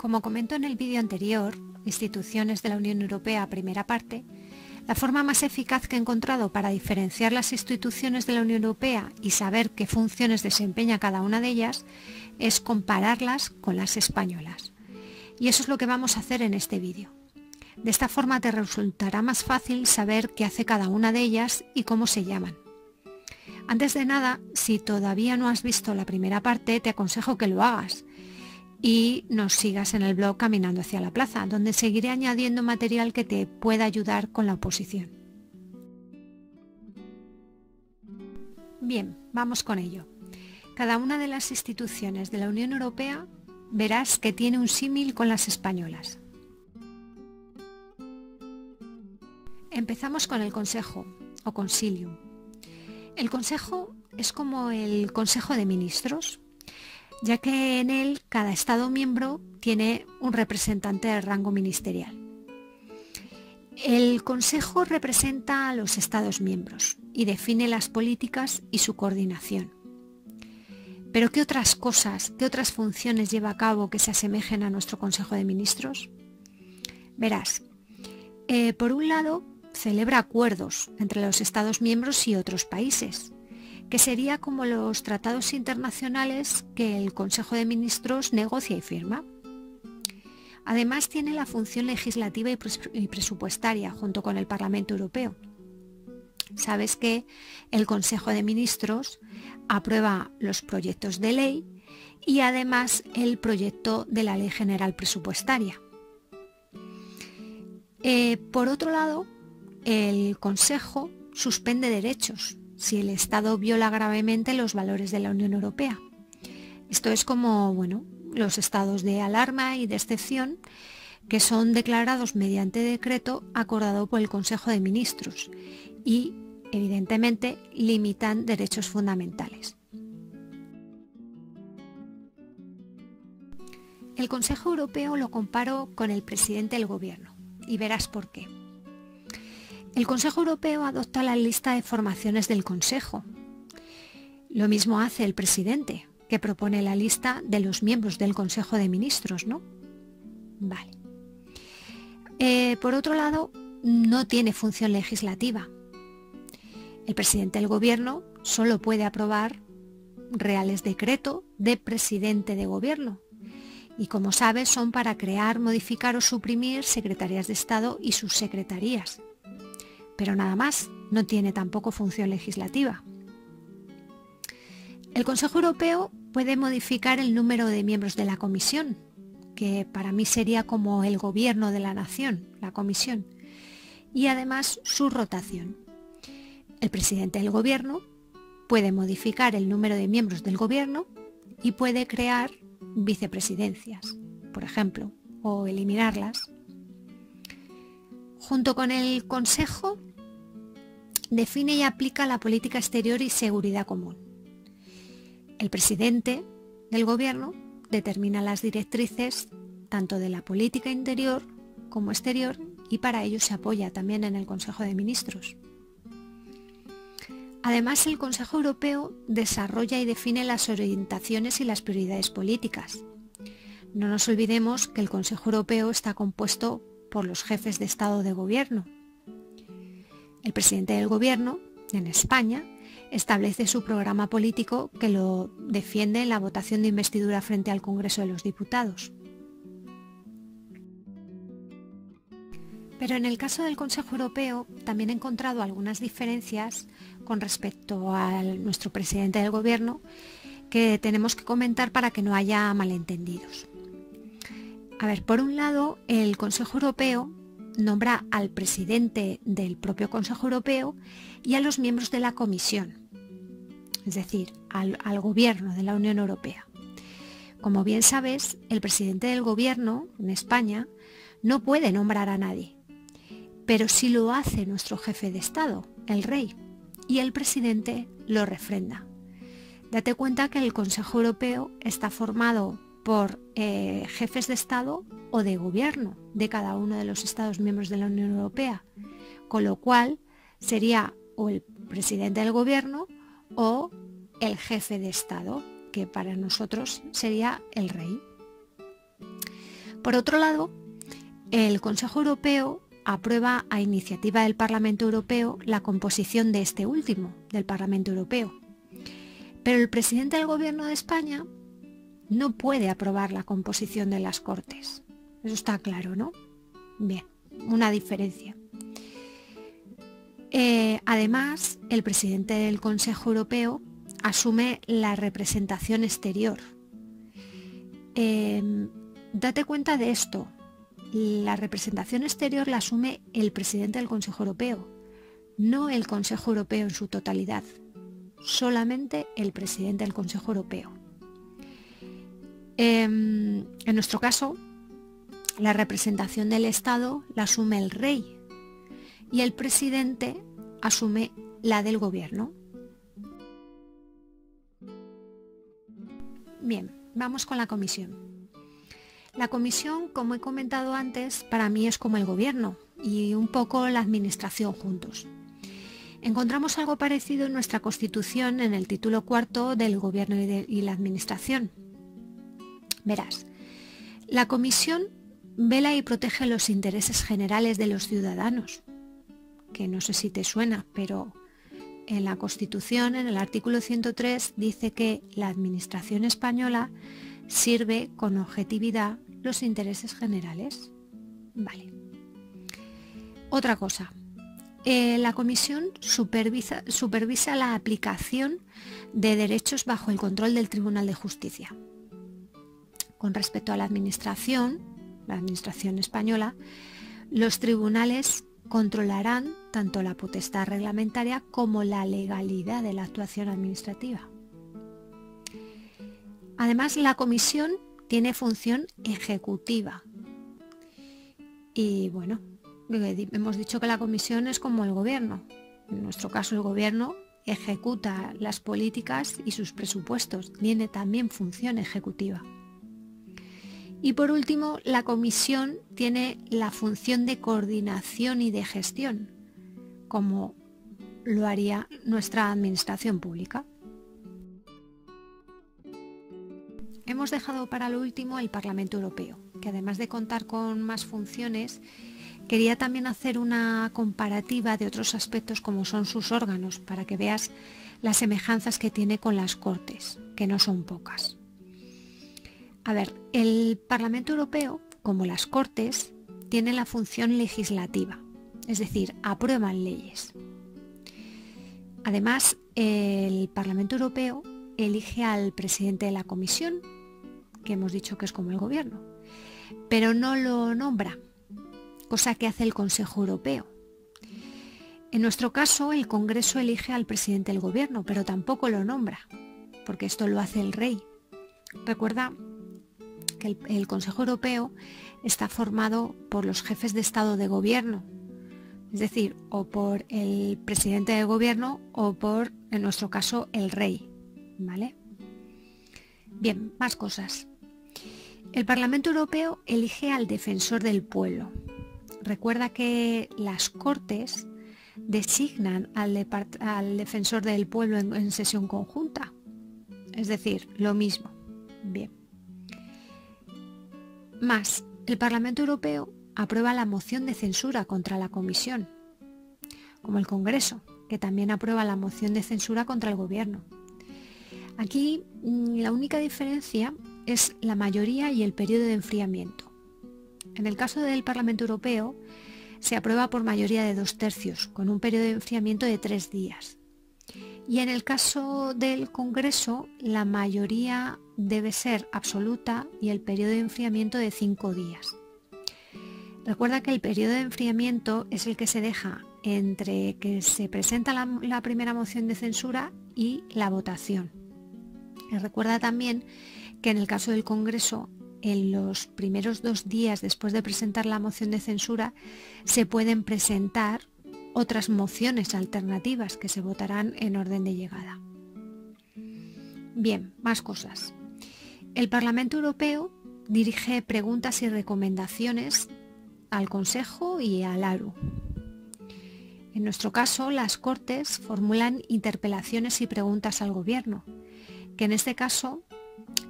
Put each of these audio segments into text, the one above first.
Como comento en el vídeo anterior, Instituciones de la Unión Europea, primera parte, la forma más eficaz que he encontrado para diferenciar las instituciones de la Unión Europea y saber qué funciones desempeña cada una de ellas es compararlas con las españolas. Y eso es lo que vamos a hacer en este vídeo. De esta forma te resultará más fácil saber qué hace cada una de ellas y cómo se llaman. Antes de nada, si todavía no has visto la primera parte, te aconsejo que lo hagas y nos sigas en el blog Caminando hacia la Plaza, donde seguiré añadiendo material que te pueda ayudar con la oposición. Bien, vamos con ello. Cada una de las instituciones de la Unión Europea verás que tiene un símil con las españolas. Empezamos con el Consejo, o Consilium. El Consejo es como el Consejo de Ministros, ya que en él cada Estado miembro tiene un representante de rango ministerial. El Consejo representa a los Estados miembros y define las políticas y su coordinación. Pero ¿qué otras cosas, qué otras funciones lleva a cabo que se asemejen a nuestro Consejo de Ministros? Verás, por un lado, celebra acuerdos entre los Estados miembros y otros países, que sería como los tratados internacionales que el Consejo de Ministros negocia y firma. Además tiene la función legislativa y presupuestaria junto con el Parlamento Europeo. Sabes que el Consejo de Ministros aprueba los proyectos de ley y además el proyecto de la Ley General Presupuestaria. Por otro lado, el Consejo suspende derechos si el Estado viola gravemente los valores de la Unión Europea. Esto es como, los estados de alarma y de excepción que son declarados mediante decreto acordado por el Consejo de Ministros y, evidentemente, limitan derechos fundamentales. El Consejo Europeo lo comparo con el presidente del Gobierno y verás por qué. El Consejo Europeo adopta la lista de formaciones del Consejo. Lo mismo hace el presidente, que propone la lista de los miembros del Consejo de Ministros, ¿no? Vale. Por otro lado, no tiene función legislativa. El presidente del Gobierno solo puede aprobar reales decreto de presidente de Gobierno. Y como sabes, son para crear, modificar o suprimir secretarías de Estado y sus secretarías. Pero nada más, no tiene tampoco función legislativa. El Consejo Europeo puede modificar el número de miembros de la Comisión, que para mí sería como el gobierno de la nación, la Comisión, y además su rotación. El presidente del Gobierno puede modificar el número de miembros del Gobierno y puede crear vicepresidencias, por ejemplo, o eliminarlas. Junto con el Consejo, define y aplica la política exterior y seguridad común. El presidente del Gobierno determina las directrices tanto de la política interior como exterior y para ello se apoya también en el Consejo de Ministros. Además, el Consejo Europeo desarrolla y define las orientaciones y las prioridades políticas. No nos olvidemos que el Consejo Europeo está compuesto por los jefes de Estado de Gobierno. El presidente del Gobierno, en España, establece su programa político que lo defiende en la votación de investidura frente al Congreso de los Diputados. Pero en el caso del Consejo Europeo también he encontrado algunas diferencias con respecto a nuestro presidente del Gobierno que tenemos que comentar para que no haya malentendidos. A ver, por un lado, el Consejo Europeo nombra al presidente del propio Consejo Europeo y a los miembros de la Comisión, es decir, al Gobierno de la Unión Europea. Como bien sabes, el presidente del Gobierno en España no puede nombrar a nadie, pero sí lo hace nuestro jefe de Estado, el Rey, y el presidente lo refrenda. Date cuenta que el Consejo Europeo está formado por jefes de Estado o de Gobierno de cada uno de los Estados miembros de la Unión Europea, con lo cual sería o el presidente del Gobierno o el jefe de Estado, que para nosotros sería el Rey. Por otro lado, el Consejo Europeo aprueba a iniciativa del Parlamento Europeo la composición de este último, del Parlamento Europeo. Pero el presidente del Gobierno de España no puede aprobar la composición de las Cortes. Eso está claro, ¿no? Bien, una diferencia. Además, el presidente del Consejo Europeo asume la representación exterior. Date cuenta de esto. La representación exterior la asume el presidente del Consejo Europeo, no el Consejo Europeo en su totalidad, solamente el presidente del Consejo Europeo. En nuestro caso, la representación del Estado la asume el rey y el presidente asume la del gobierno. Bien, vamos con la comisión. La comisión, como he comentado antes, para mí es como el gobierno y un poco la administración juntos. Encontramos algo parecido en nuestra Constitución en el título cuarto del gobierno y la administración. Verás, la comisión vela y protege los intereses generales de los ciudadanos, que no sé si te suena, pero en la Constitución, en el artículo 103, dice que la administración española sirve con objetividad los intereses generales. Vale. Otra cosa. La Comisión supervisa la aplicación de derechos bajo el control del Tribunal de Justicia. Con respecto a la administración española, los tribunales controlarán tanto la potestad reglamentaria como la legalidad de la actuación administrativa. Además, la Comisión tiene función ejecutiva. Y bueno, hemos dicho que la Comisión es como el gobierno. En nuestro caso, el gobierno ejecuta las políticas y sus presupuestos. Tiene también función ejecutiva. Y por último, la Comisión tiene la función de coordinación y de gestión, como lo haría nuestra administración pública. Hemos dejado para lo último el Parlamento Europeo, que además de contar con más funciones, quería también hacer una comparativa de otros aspectos como son sus órganos, para que veas las semejanzas que tiene con las Cortes, que no son pocas. A ver, el Parlamento Europeo, como las Cortes, tiene la función legislativa, es decir, aprueban leyes. Además, el Parlamento Europeo elige al presidente de la Comisión, que hemos dicho que es como el gobierno, pero no lo nombra, cosa que hace el Consejo Europeo. En nuestro caso, el Congreso elige al presidente del gobierno, pero tampoco lo nombra, porque esto lo hace el rey. Recuerda que el Consejo Europeo está formado por los jefes de Estado de gobierno, es decir, o por el presidente del gobierno o por, en nuestro caso, el rey, ¿vale? Bien, más cosas. El Parlamento Europeo elige al defensor del pueblo. Recuerda que las Cortes designan al defensor del pueblo en sesión conjunta. Es decir, lo mismo. Bien. Más, el Parlamento Europeo aprueba la moción de censura contra la Comisión, como el Congreso, que también aprueba la moción de censura contra el Gobierno. Aquí la única diferencia es la mayoría y el periodo de enfriamiento. En el caso del Parlamento Europeo se aprueba por mayoría de 2/3, con un periodo de enfriamiento de 3 días. Y en el caso del Congreso, la mayoría debe ser absoluta y el periodo de enfriamiento de 5 días. Recuerda que el periodo de enfriamiento es el que se deja entre que se presenta la primera moción de censura y la votación. Y recuerda también que en el caso del Congreso, en los primeros 2 días después de presentar la moción de censura, se pueden presentar otras mociones alternativas que se votarán en orden de llegada. Bien, más cosas. El Parlamento Europeo dirige preguntas y recomendaciones al Consejo y al ARU. En nuestro caso, las Cortes formulan interpelaciones y preguntas al Gobierno, que en este caso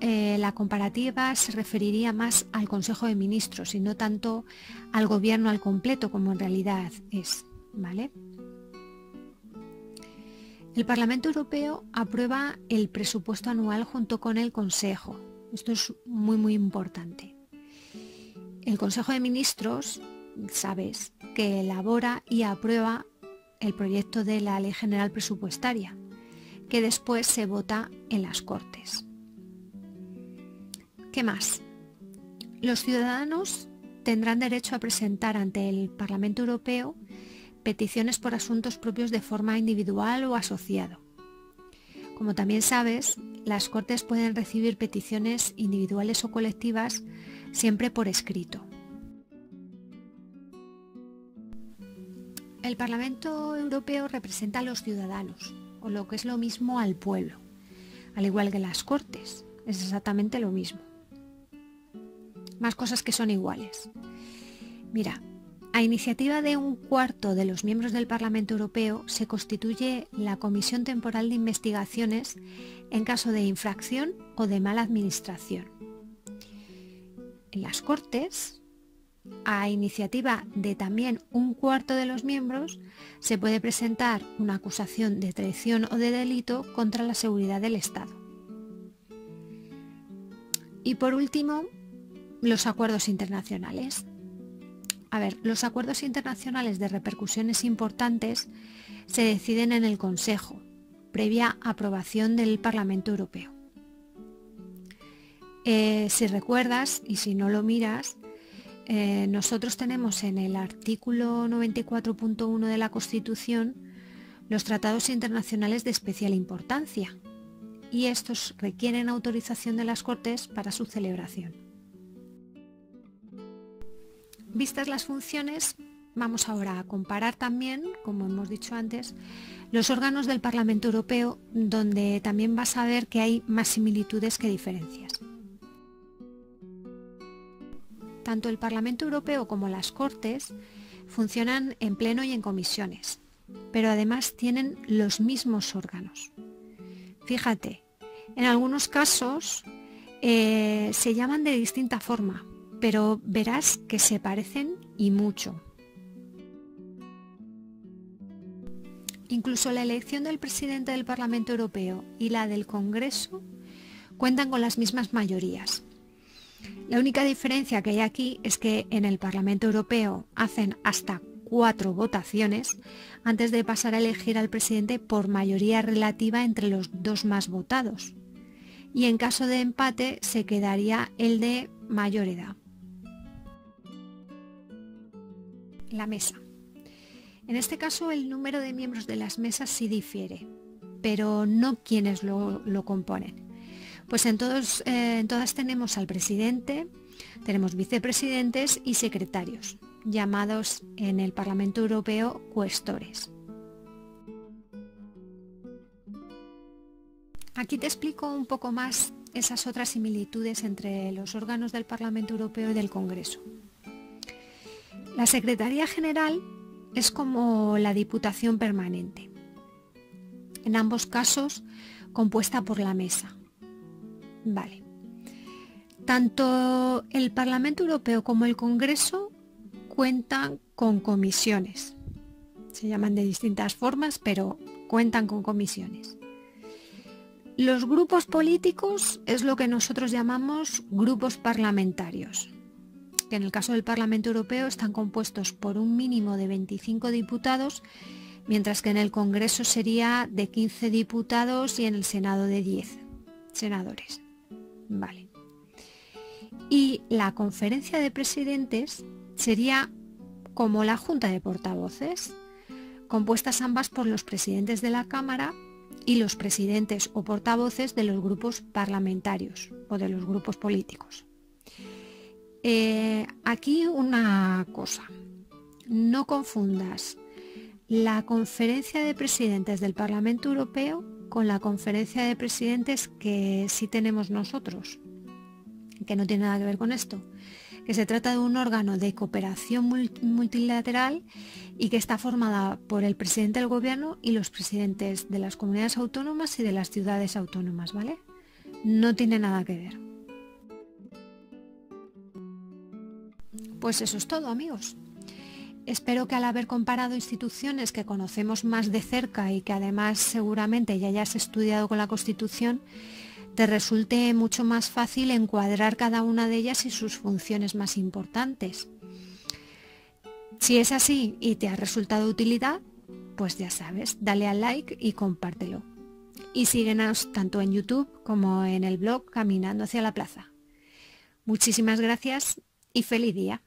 la comparativa se referiría más al Consejo de Ministros y no tanto al Gobierno al completo como en realidad es, ¿vale? El Parlamento Europeo aprueba el presupuesto anual junto con el Consejo. Esto es muy importante. El Consejo de Ministros, sabes, que elabora y aprueba el proyecto de la Ley General Presupuestaria, que después se vota en las Cortes. ¿Qué más? Los ciudadanos tendrán derecho a presentar ante el Parlamento Europeo peticiones por asuntos propios de forma individual o asociado. Como también sabes, las Cortes pueden recibir peticiones individuales o colectivas siempre por escrito. El Parlamento Europeo representa a los ciudadanos, o lo que es lo mismo al pueblo, al igual que las Cortes, es exactamente lo mismo. Más cosas que son iguales. Mira, a iniciativa de un cuarto de los miembros del Parlamento Europeo se constituye la Comisión Temporal de Investigaciones en caso de infracción o de mala administración. En las Cortes, a iniciativa de también un cuarto de los miembros, se puede presentar una acusación de traición o de delito contra la seguridad del Estado. Y por último, los acuerdos internacionales. A ver, los acuerdos internacionales de repercusiones importantes se deciden en el Consejo, previa aprobación del Parlamento Europeo. Si recuerdas, y si no lo miras, nosotros tenemos en el artículo 94.1 de la Constitución los tratados internacionales de especial importancia, y estos requieren autorización de las Cortes para su celebración. Vistas las funciones, vamos ahora a comparar también, como hemos dicho antes, los órganos del Parlamento Europeo, donde también vas a ver que hay más similitudes que diferencias. Tanto el Parlamento Europeo como las Cortes funcionan en pleno y en comisiones, pero además tienen los mismos órganos. Fíjate, en algunos casos se llaman de distinta forma, pero verás que se parecen y mucho. Incluso la elección del presidente del Parlamento Europeo y la del Congreso cuentan con las mismas mayorías. La única diferencia que hay aquí es que en el Parlamento Europeo hacen hasta 4 votaciones antes de pasar a elegir al presidente por mayoría relativa entre los 2 más votados. Y en caso de empate se quedaría el de mayor edad. La mesa. En este caso el número de miembros de las mesas sí difiere, pero no quienes lo componen. Pues en todas tenemos al presidente, tenemos vicepresidentes y secretarios, llamados en el Parlamento Europeo cuestores. Aquí te explico un poco más esas otras similitudes entre los órganos del Parlamento Europeo y del Congreso. La Secretaría General es como la Diputación Permanente, en ambos casos compuesta por la Mesa. Vale. Tanto el Parlamento Europeo como el Congreso cuentan con comisiones. Se llaman de distintas formas, pero cuentan con comisiones. Los grupos políticos es lo que nosotros llamamos grupos parlamentarios, que en el caso del Parlamento Europeo están compuestos por un mínimo de 25 diputados, mientras que en el Congreso sería de 15 diputados y en el Senado de 10 senadores. Vale. Y la conferencia de presidentes sería como la junta de portavoces, compuestas ambas por los presidentes de la Cámara y los presidentes o portavoces de los grupos parlamentarios o de los grupos políticos. Aquí una cosa, no confundas la conferencia de presidentes del Parlamento Europeo con la conferencia de presidentes que sí tenemos nosotros, que no tiene nada que ver con esto, que se trata de un órgano de cooperación multilateral y que está formada por el presidente del gobierno y los presidentes de las comunidades autónomas y de las ciudades autónomas, ¿vale? No tiene nada que ver. Pues eso es todo, amigos. Espero que al haber comparado instituciones que conocemos más de cerca y que además seguramente ya hayas estudiado con la Constitución, te resulte mucho más fácil encuadrar cada una de ellas y sus funciones más importantes. Si es así y te ha resultado de utilidad, pues ya sabes, dale al like y compártelo. Y síguenos tanto en YouTube como en el blog Caminando hacia la Plaza. Muchísimas gracias y feliz día.